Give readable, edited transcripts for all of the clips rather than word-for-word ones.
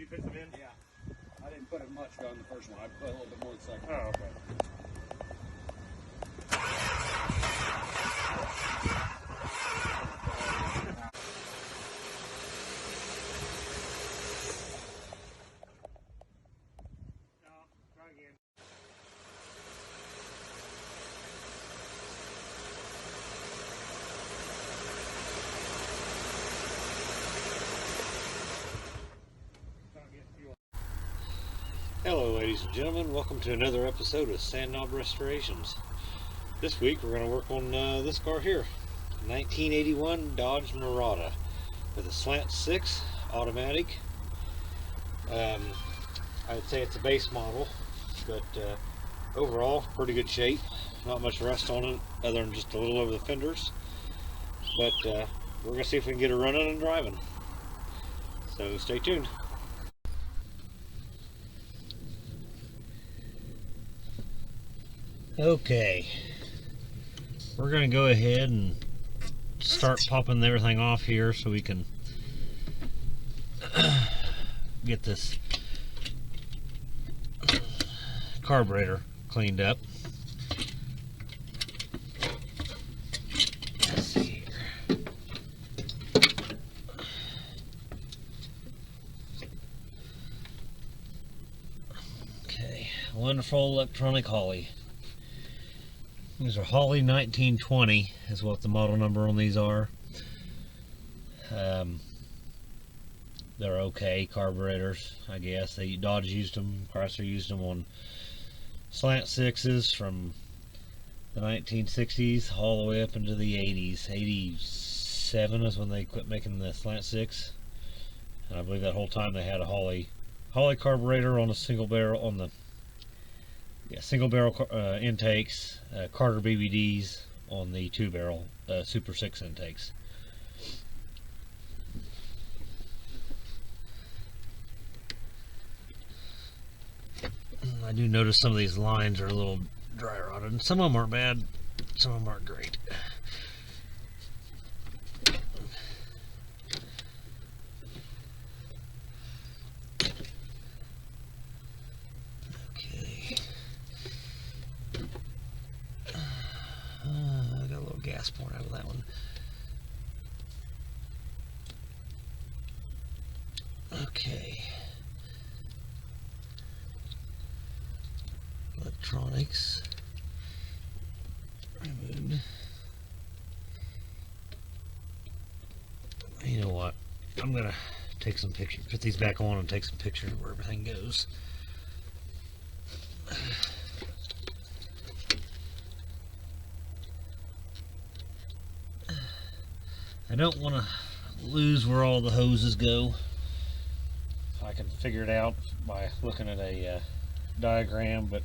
you put some in? Yeah. I didn't put it much on the first one. I put a little bit more the second one. Oh, okay. Hello ladies and gentlemen, welcome to another episode of Sandknob Restorations. This week we're going to work on this car here, 1981 Dodge Mirada with a slant 6 automatic. I'd say it's a base model, but overall pretty good shape. Not much rust on it other than just a little over the fenders, but we're going to see if we can get it running and driving, so stay tuned. Okay, we're going to go ahead and start popping everything off here so we can get this carburetor cleaned up. Let's see here. Okay, wonderful electronic Holly. These are Holly 1920 is what the model number on these are. They're okay carburetors, I guess. Dodge used them, Chrysler used them on slant 6s from the 1960s all the way up into the 80s. 87 is when they quit making the slant 6, and I believe that whole time they had a Holly carburetor on a single barrel on the single barrel intakes, Carter BBDs on the 2-barrel Super 6 intakes. I do notice some of these lines are a little dry rotted, and some of them aren't bad, some of them aren't great. I got a little gas pouring out of that one. Okay. Electronics removed. You know what? I'm gonna take some pictures, put these back on and take some pictures of where everything goes. I don't want to lose where all the hoses go. I can figure it out by looking at a diagram, but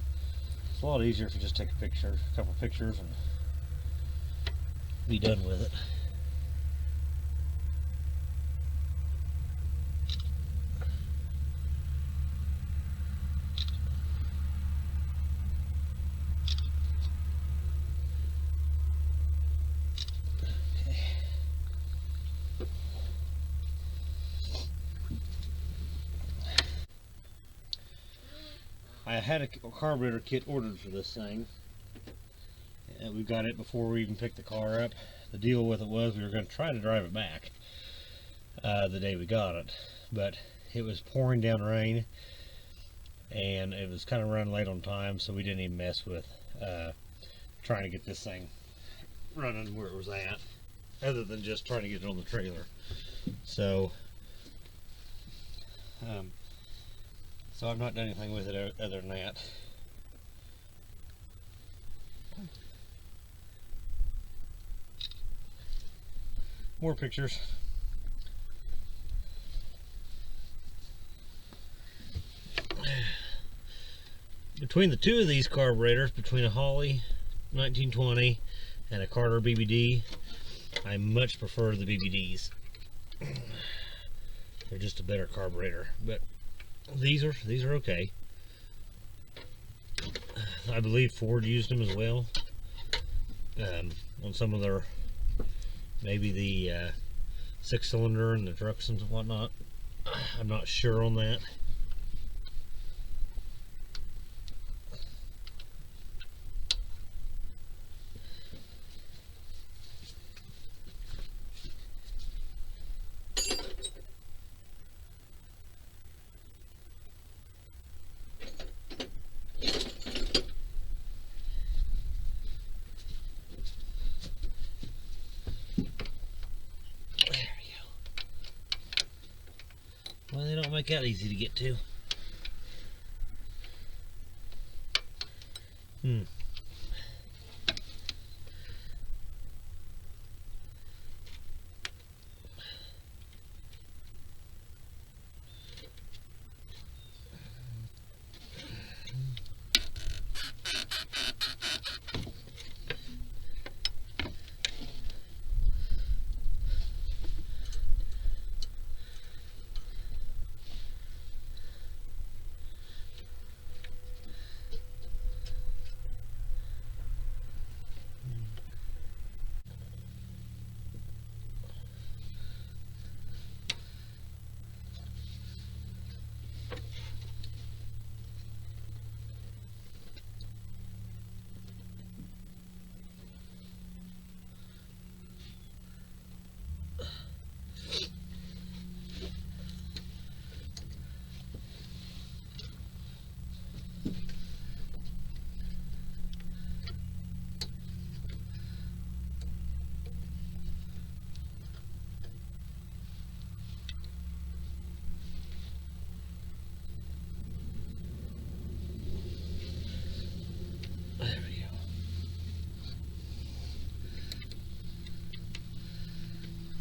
it's a lot easier if you just take a couple pictures and be done with it. I had a carburetor kit ordered for this thing, and we got it before we even picked the car up. The deal with it was we were going to try to drive it back the day we got it, but it was pouring down rain and it was kind of running late on time, so we didn't even mess with trying to get this thing running where it was at, other than just trying to get it on the trailer. So I've not done anything with it other than that. More pictures. Between the two of these carburetors, between a Holly 1920 and a Carter BBD, I much prefer the BBDs. They're just a better carburetor, but these are okay. I believe Ford used them as well on some of their, maybe the 6-cylinder and the trucks and whatnot. I'm not sure on that. Well, they don't make that easy to get to. There we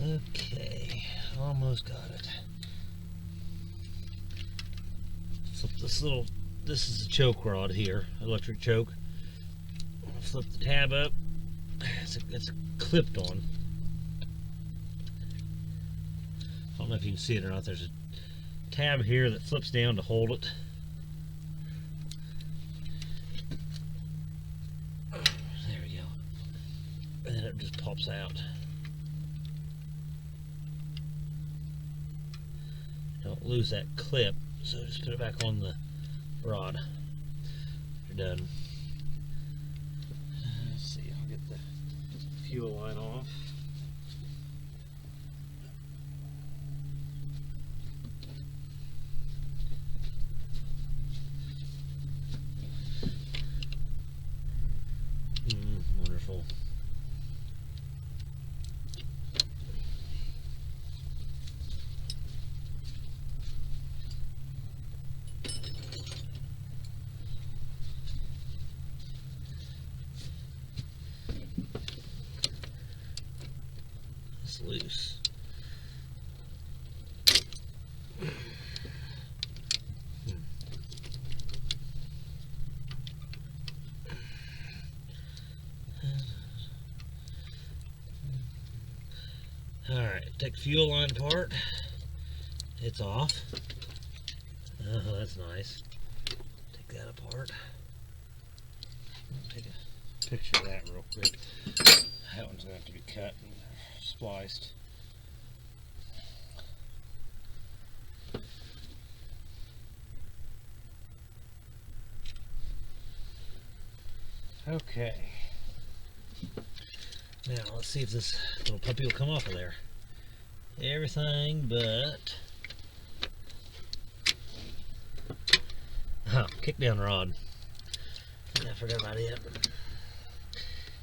go. Okay, almost got it. Flip this little, this is a choke rod here, electric choke. Flip the tab up. It's clipped on. I don't know if you can see it or not. There's a tab here that flips down to hold it. There we go. And then it just pops out. Don't lose that clip, so just put it back on the rod. You're done. Let's see, I'll get the fuel line off. Wonderful. It's loose. Alright, take the fuel line apart. It's off. Oh, that's nice. Take that apart. Take a picture of that real quick. That one's going to have to be cut and spliced. Okay. Now let's see if this little puppy will come off of there. Everything but kick down rod. I forgot about it.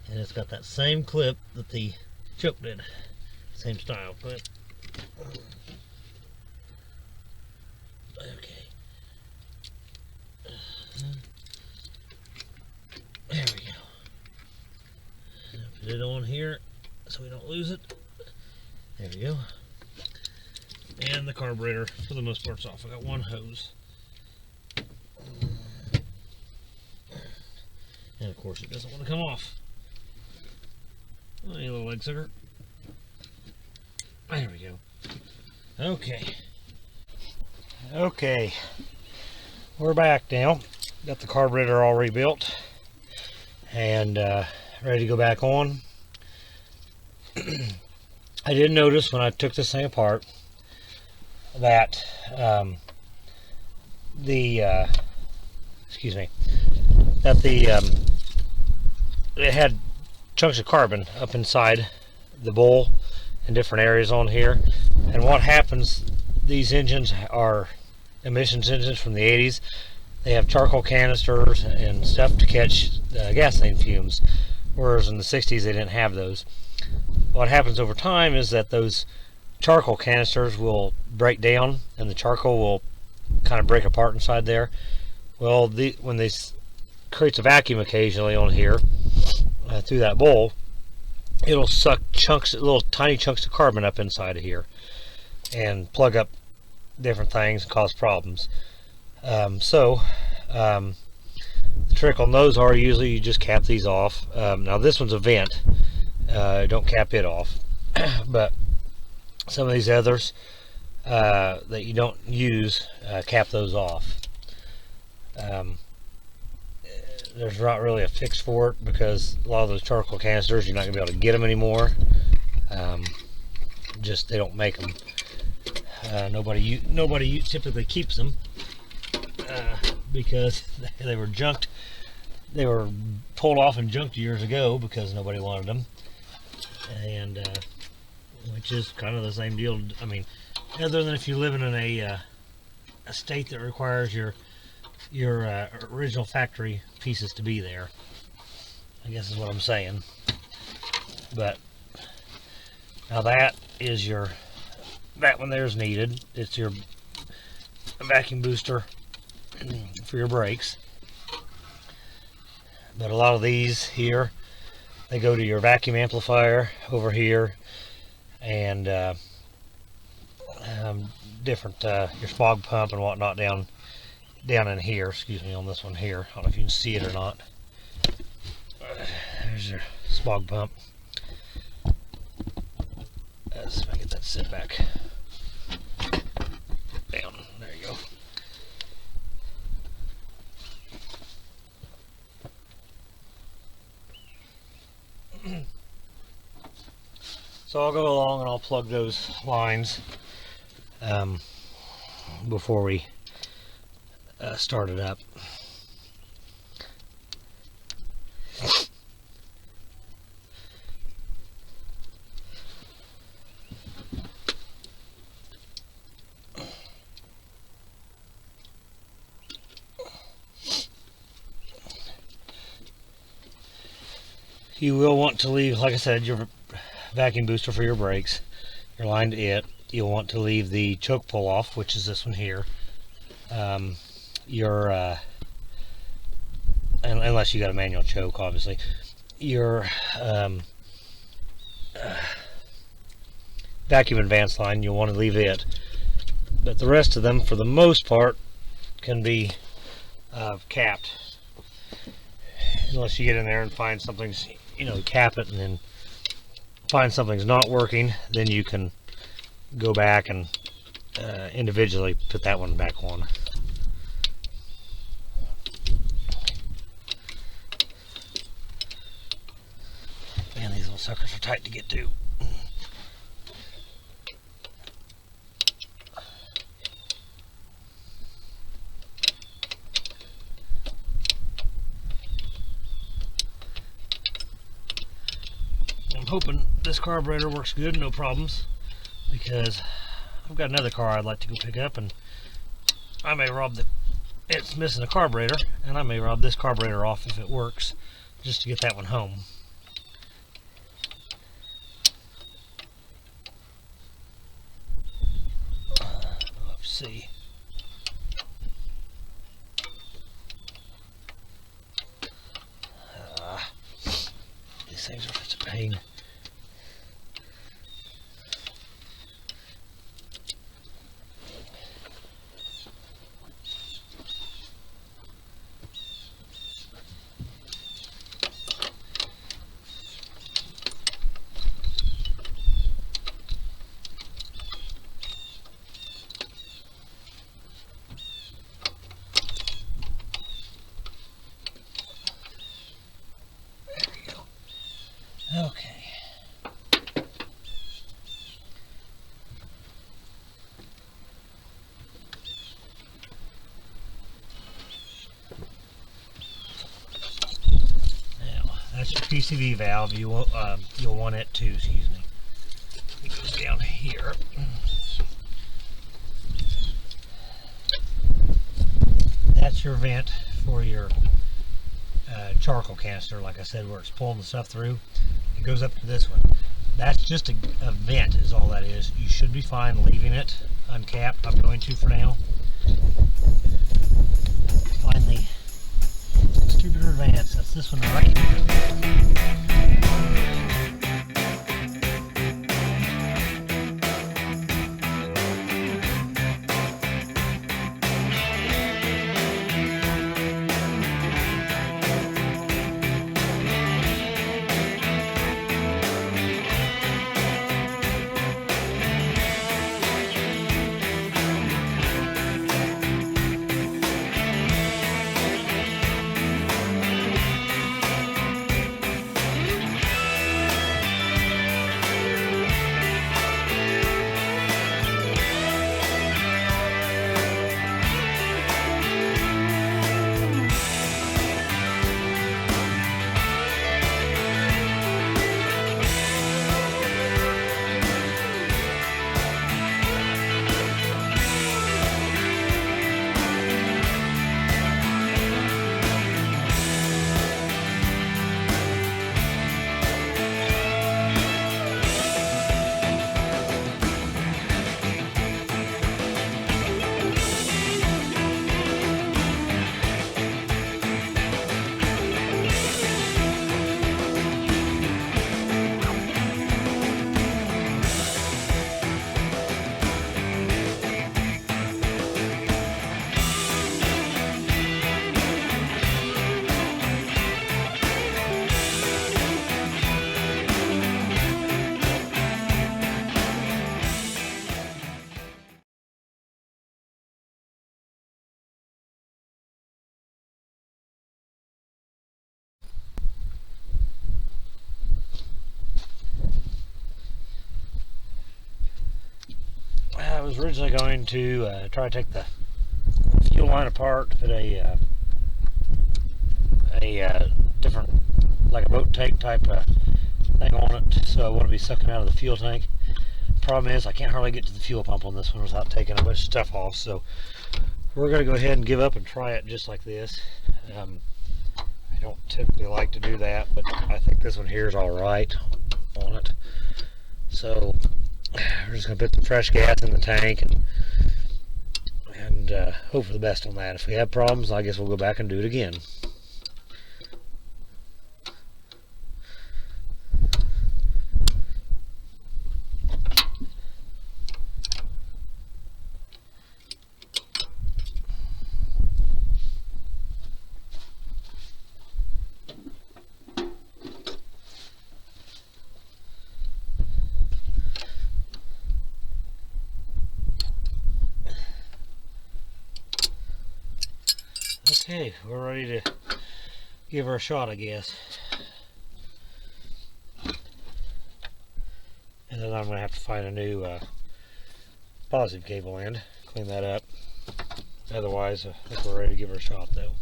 And it's got that same clip that the choke did. Same style clip. Okay. There we go. Put it on here so we don't lose it. There we go. And the carburetor, for the most part, is off. I got one hose. And of course, it doesn't want to come off. Oh, you little leg sucker. There we go. Okay. Okay. We're back now. Got the carburetor all rebuilt. And ready to go back on. I did notice when I took this thing apart that excuse me, that it had chunks of carbon up inside the bowl in different areas on here. And what happens, these engines are emissions engines from the 80s. They have charcoal canisters and stuff to catch gasoline fumes, whereas in the 60s they didn't have those. What happens over time is that those charcoal canisters will break down and the charcoal will kind of break apart inside there. Well, when this creates a vacuum occasionally on here through that bowl, it'll suck chunks, little tiny chunks of carbon up inside of here and plug up different things and cause problems. The trick on those are usually you just cap these off. Now this one's a vent, don't cap it off, but some of these others that you don't use, cap those off. There's not really a fix for it because a lot of those charcoal canisters, you're not going to be able to get them anymore. Just they don't make them. Nobody typically keeps them because they were junked. They were pulled off and junked years ago because nobody wanted them, and which is kind of the same deal. I mean, other than if you live in a state that requires your original factory pieces to be there, I guess is what I'm saying. But now that one there is needed. It's your vacuum booster for your brakes. But a lot of these here, they go to your vacuum amplifier over here, and different your smog pump and whatnot down in here. Excuse me, on this one here. I don't know if you can see it or not. There's your smog pump. Let's see if I get that to sit back down. There you go. So I'll go along and I'll plug those lines before we start it up. You will want to leave, like I said, your vacuum booster for your brakes. You're lined to it. You'll want to leave the choke pull off, which is this one here. Unless you got a manual choke, obviously. Your vacuum advance line, you'll want to leave it. But the rest of them, for the most part, can be capped. Unless you get in there and find something's, cap it, and then find something's not working, then you can go back and individually put that one back on. Man, these little suckers are tight to get to. I'm hoping this carburetor works good, no problems, because I've got another car I'd like to go pick up, and I may rob it's missing a carburetor, and I may rob this carburetor off if it works, just to get that one home. Let's see. These things are such a pain. PCV valve, you'll want it too. Excuse me. It goes down here. That's your vent for your charcoal canister, like I said, where it's pulling the stuff through. It goes up to this one. That's just a vent is all that is. You should be fine leaving it uncapped. I'm going to for now. Finally, distributor vents. That's this one right here. I was originally going to try to take the fuel line apart, put a different, like a boat tank type thing on it, so I want to be sucking out of the fuel tank. Problem is I can't hardly get to the fuel pump on this one without taking a bunch of stuff off, so we're going to go ahead and give up and try it just like this. I don't typically like to do that, but I think this one here is alright on it. So we're just going to put some fresh gas in the tank and hope for the best on that. If we have problems, I guess we'll go back and do it again. Okay, we're ready to give her a shot, I guess. And then I'm going to have to find a new positive cable end, clean that up. Otherwise, I think we're ready to give her a shot, though.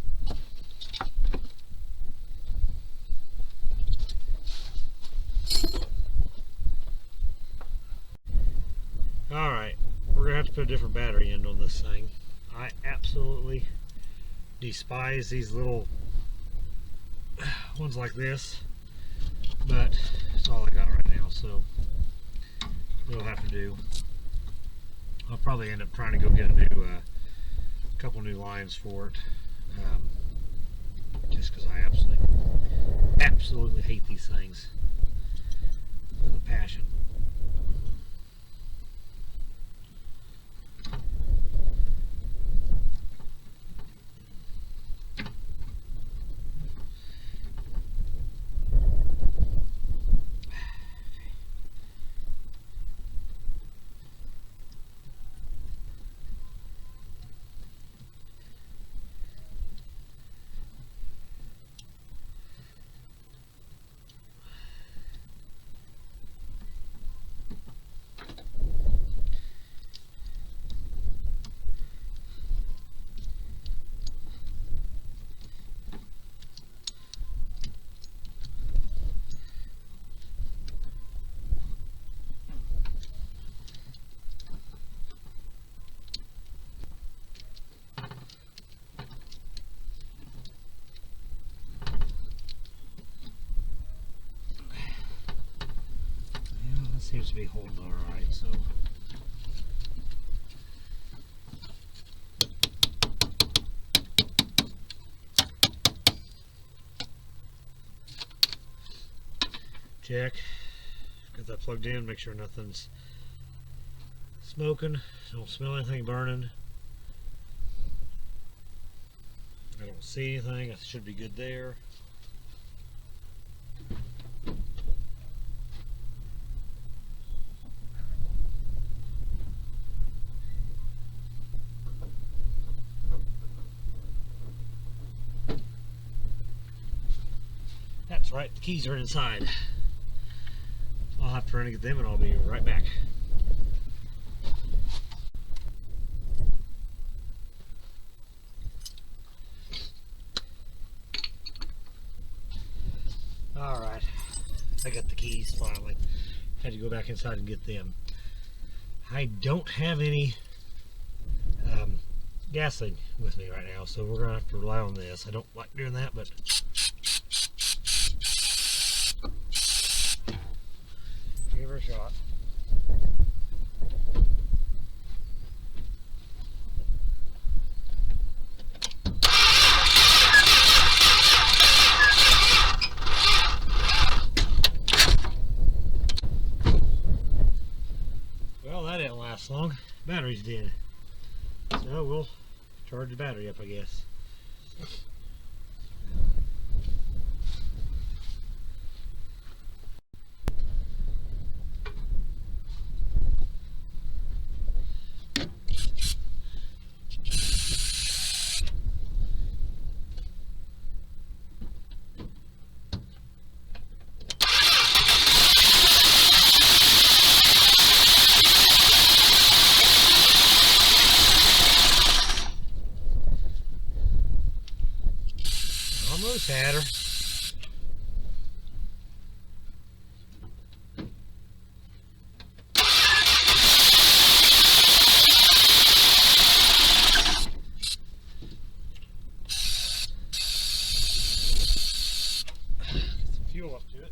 Alright, we're going to have to put a different battery end on this thing. I absolutely despise these little ones like this, but it's all I got right now, so it'll have to do. I'll probably end up trying to go get a new couple new lines for it, just because I absolutely hate these things with a passion. to be holding all right. So. Check, get that plugged in, make sure nothing's smoking, don't smell anything burning. I don't see anything, I should be good there. That's right, the keys are inside. I'll have to run and get them and I'll be right back. Alright, I got the keys finally. Had to go back inside and get them. I don't have any gasoline with me right now, so we're going to have to rely on this. I don't like doing that, but give her a shot. Well, that didn't last long. Battery's dead. So we'll charge the battery up, I guess. Almost had her. Get some fuel up to it.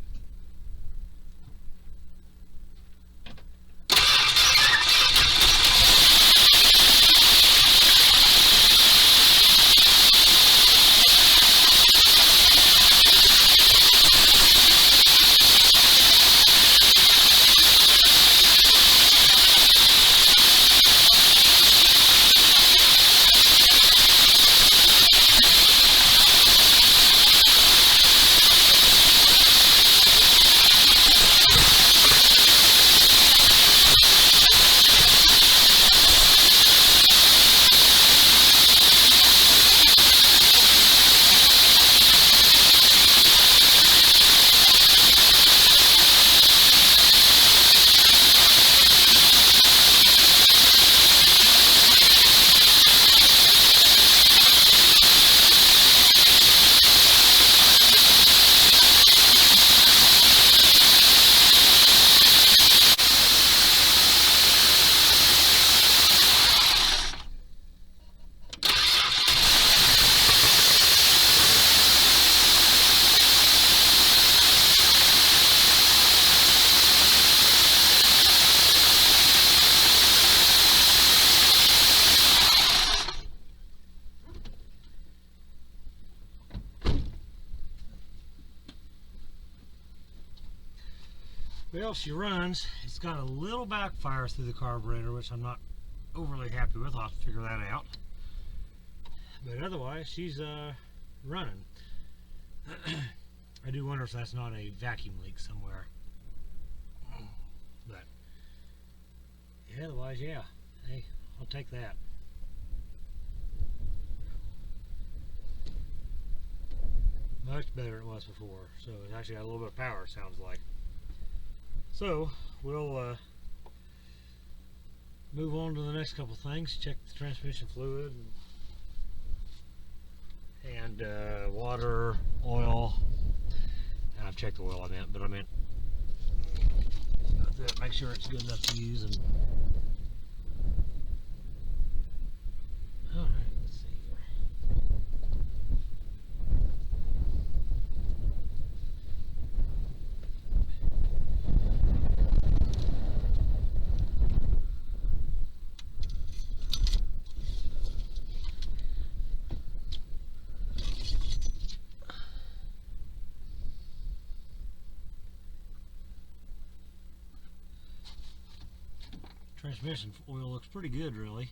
Well, she runs. It's got a little backfire through the carburetor, which I'm not overly happy with. I'll have to figure that out. But otherwise, she's running. I do wonder if that's not a vacuum leak somewhere. But yeah, otherwise, yeah. Hey, I'll take that. Much better than it was before. So it's actually got a little bit of power, it sounds like. So we'll move on to the next couple things. Check the transmission fluid and water, oil. I've checked the oil, but I meant make sure it's good enough to use. And all right, let's see here. Transmission oil looks pretty good, really.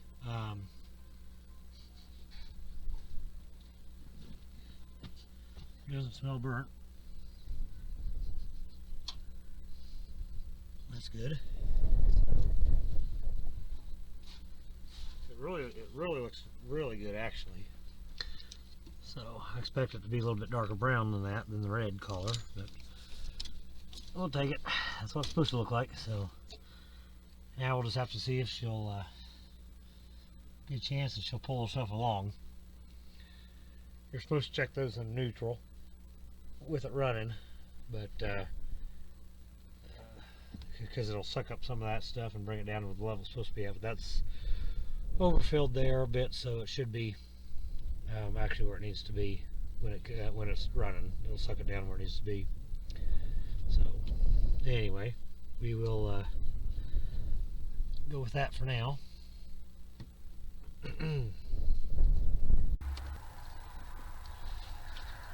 Doesn't smell burnt. That's good. It really looks really good, actually. So I expect it to be a little bit darker brown than that, than the red color, but we'll take it. That's what it's supposed to look like. So now we'll just have to see if she'll get a chance that she'll pull herself along. You're supposed to check those in neutral with it running, but because it'll suck up some of that stuff and bring it down to the level it's supposed to be at. But that's overfilled there a bit, so it should be actually where it needs to be when it's running. It'll suck it down where it needs to be. So anyway, we will go with that for now.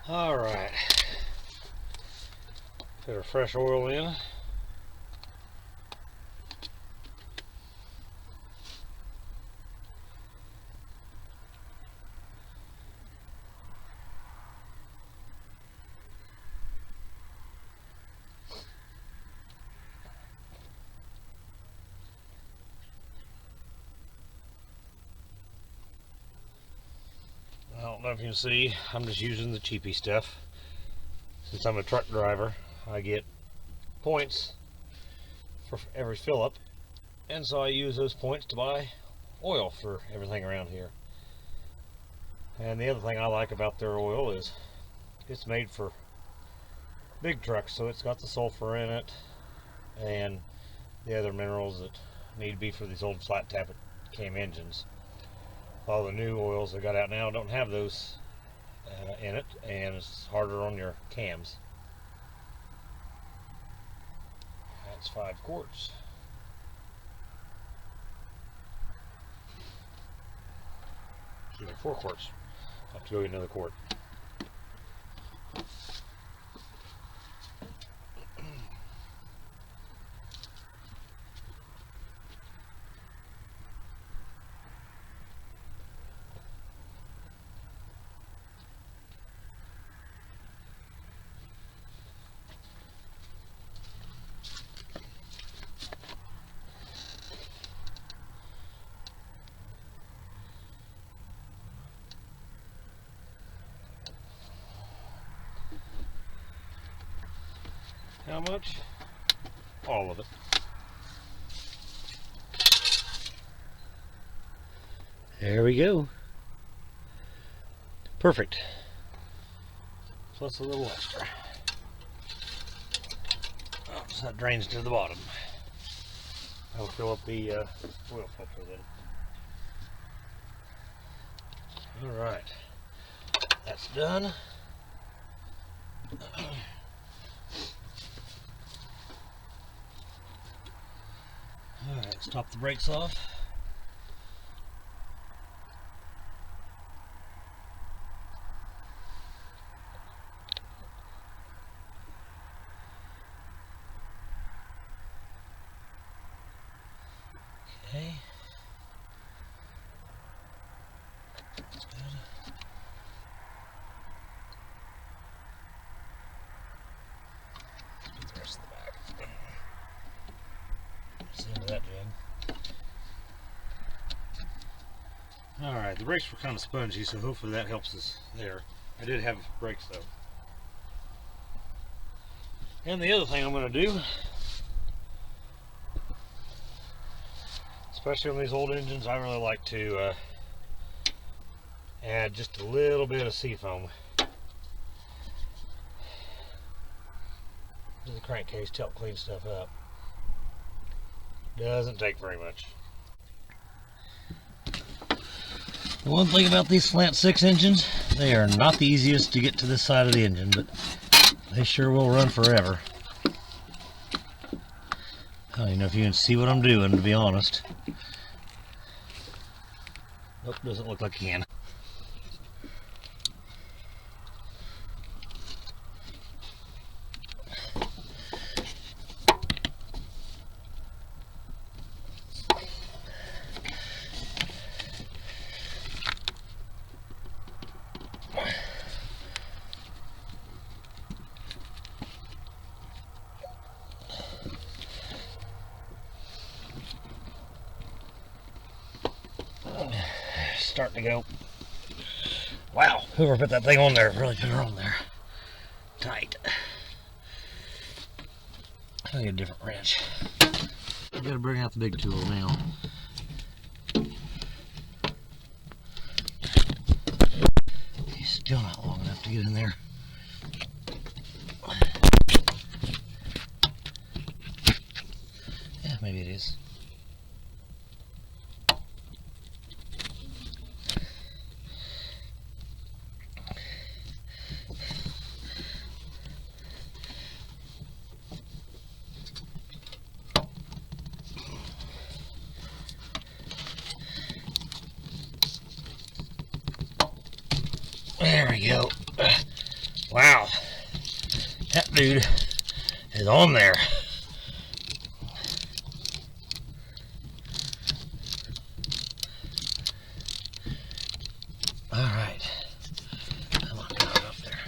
All right, put our fresh oil in. I don't know if you can see, I'm just using the cheapy stuff. Since I'm a truck driver, I get points for every fill up, and so I use those points to buy oil for everything around here. And the other thing I like about their oil is it's made for big trucks, so it's got the sulfur in it and the other minerals that need to be for these old flat tap cam engines. All the new oils they got out now don't have those in it, and it's harder on your cams. That's 5 quarts. Excuse me, 4 quarts. I'll have to go get another quart. How much? All of it. There we go. Perfect. Plus a little extra. Oh, so that drains to the bottom. I'll fill up the oil filter then. Alright. That's done. Alright, let's top the brakes off. Okay. That's good. Let's get the rest of the back. That's the end of that jig. Alright, the brakes were kind of spongy, so hopefully that helps us there. I did have brakes though. And the other thing I'm going to do, especially on these old engines, I really like to add just a little bit of seafoam to the crankcase to help clean stuff up. Doesn't take very much. The one thing about these slant 6 engines, they are not the easiest to get to this side of the engine, but they sure will run forever. I don't even know if you can see what I'm doing, to be honest. Nope, doesn't look like you can. starting to go. Wow, whoever put that thing on there really put her on there. Tight. I need a different wrench. I gotta bring out the big tool now. He's still not long enough to get in there. Yeah, maybe it is. There we go. Wow. That dude is on there. Alright. Come on, get it up there.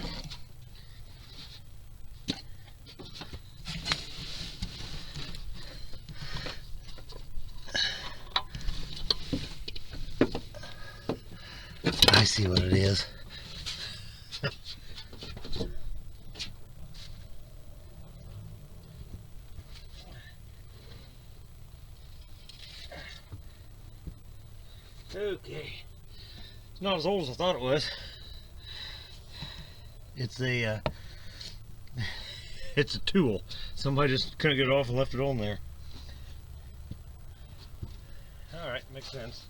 I see what it is. Okay, it's not as old as I thought it was. It's a it's a tool. Somebody just couldn't get it off and left it on there. All right, makes sense.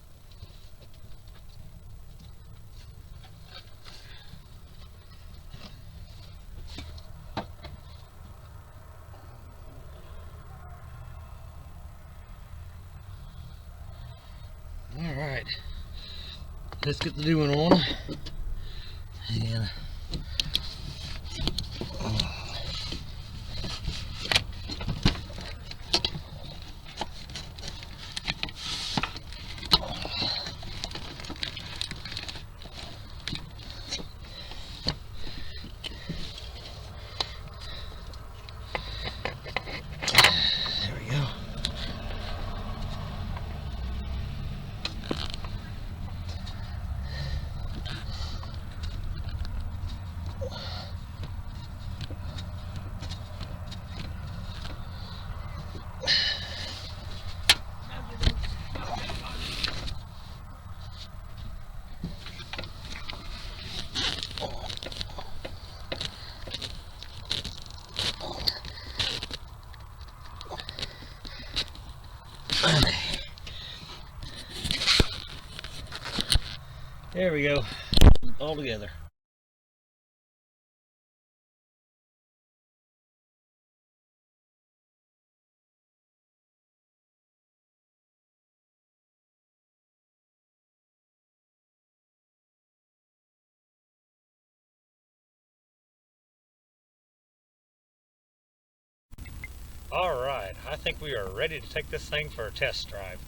All right, let's get the new one on. And there we go. There we go, all together. All right, I think we are ready to take this thing for a test drive.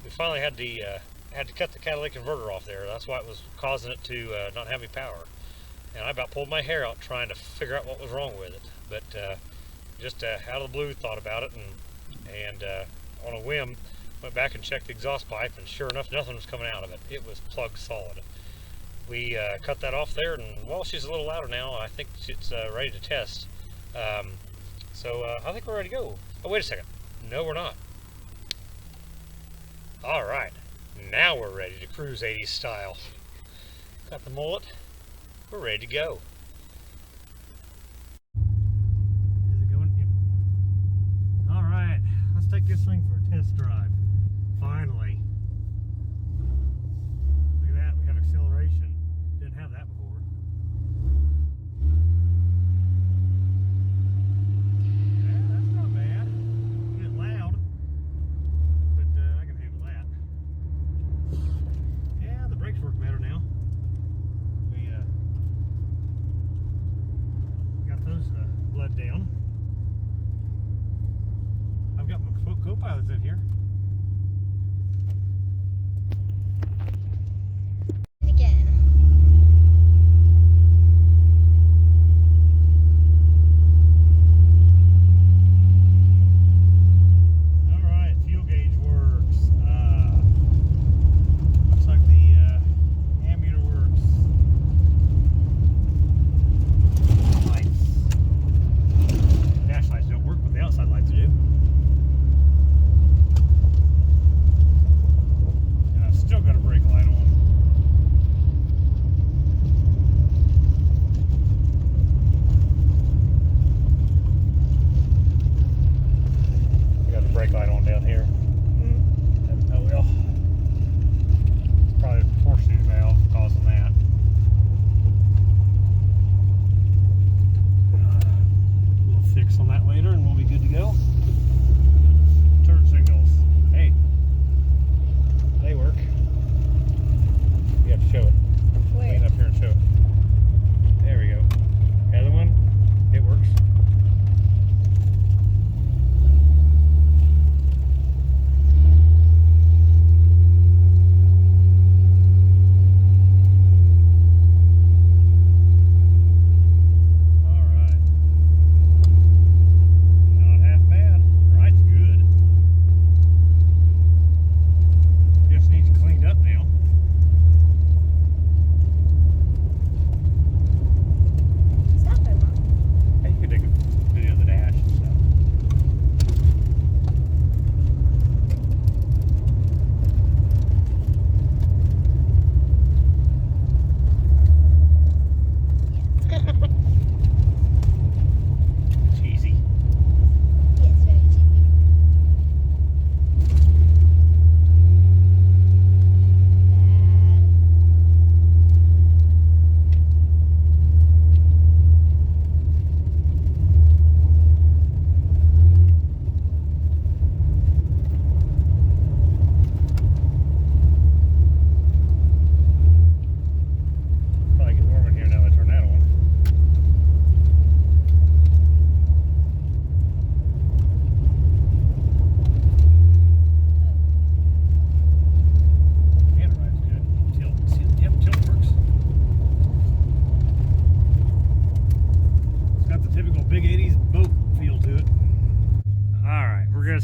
We finally had to cut the catalytic converter off there. That's why it was causing it to not have any power. And I about pulled my hair out trying to figure out what was wrong with it. But just out of the blue thought about it, and on a whim went back and checked the exhaust pipe, and sure enough, nothing was coming out of it. It was plugged solid. We cut that off there, and well, she's a little louder now. I think it's ready to test. So I think we're ready to go. Oh, wait a second. No, we're not. All right. Now we're ready to cruise 80s style. Got the mullet. We're ready to go. Is it going? Yep. All right. Let's take this thing for a test drive. Finally. Look at that. We have acceleration. Didn't have that before. Down. I've got my co-pilots in here.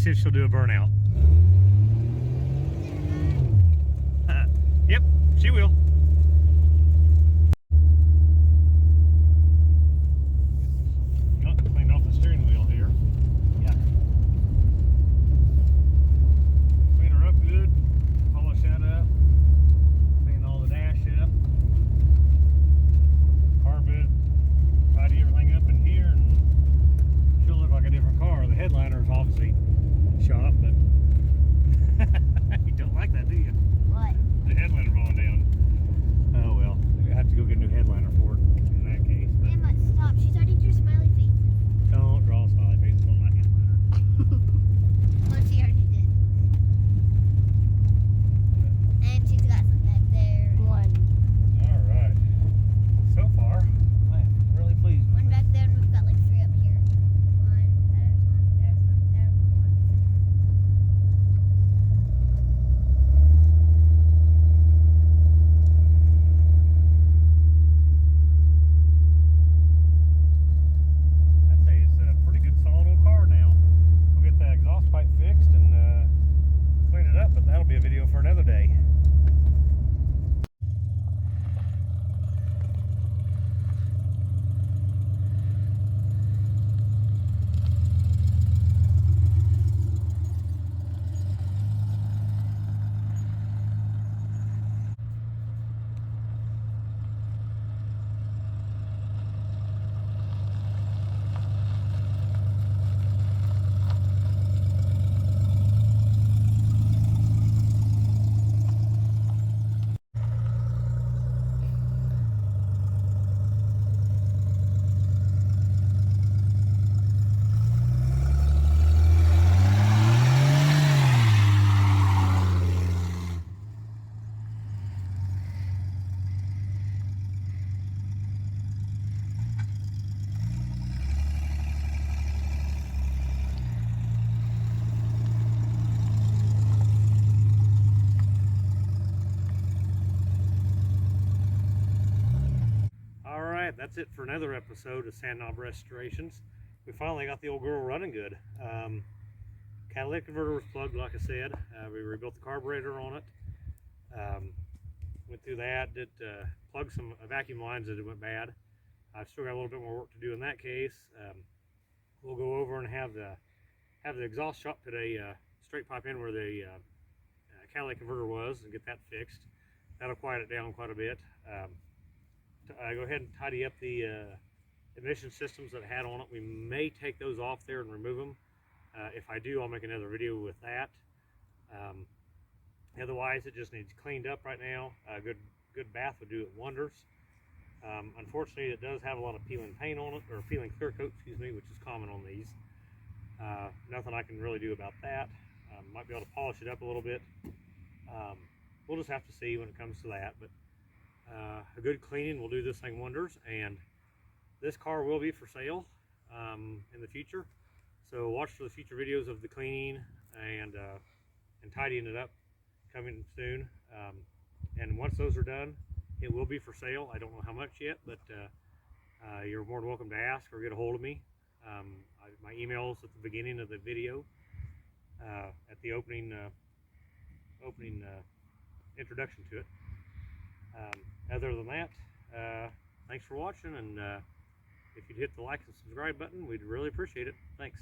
see if she'll do a burnout. Yep, she will. Clean off the steering wheel here. Yeah. Clean her up good. Polish that up. Clean all the dash up. Carpet. Tidy everything up in here, and she'll look like a different car. The headliner is obviously shot, but you don't like that, do you? What? The headliner falling down. Oh well, we have to go get a new headliner for it in that case. But Emma, stop. She's already drew smiley face. don't draw smiley faces on my headliner. Well, she already did. And she's got some back there. One. All right. So far, I am really pleased with One it. back there, and we've got like 3 up here. One. There's one. There's one. I'd say it's a pretty good solid old car now. We'll get the exhaust pipe fixed and clean it up, but that'll be a video for another day. Alright, that's it for another episode of Sandknob Restorations. We finally got the old girl running good. Catalytic converter was plugged, like I said. We rebuilt the carburetor on it. Went through that, did plug some vacuum lines that went bad. I've still got a little bit more work to do in that case. We'll go over and have the exhaust shot put a straight pipe in where the catalytic converter was and get that fixed. That'll quiet it down quite a bit. Go ahead and tidy up the emission systems that it had on it. We may take those off there and remove them. If I do, I'll make another video with that. Otherwise, it just needs cleaned up right now. A good bath would do it wonders. Unfortunately, it does have a lot of peeling paint on it, or peeling clear coat, excuse me, which is common on these. Nothing I can really do about that. Might be able to polish it up a little bit. We'll just have to see when it comes to that. But a good cleaning will do this thing wonders, and this car will be for sale in the future. So watch for the future videos of the cleaning and tidying it up coming soon. And once those are done, it will be for sale. I don't know how much yet, but you're more than welcome to ask or get a hold of me. My email's at the beginning of the video, at the opening introduction to it. Other than that, thanks for watching, and if you'd hit the like and subscribe button, we'd really appreciate it. Thanks.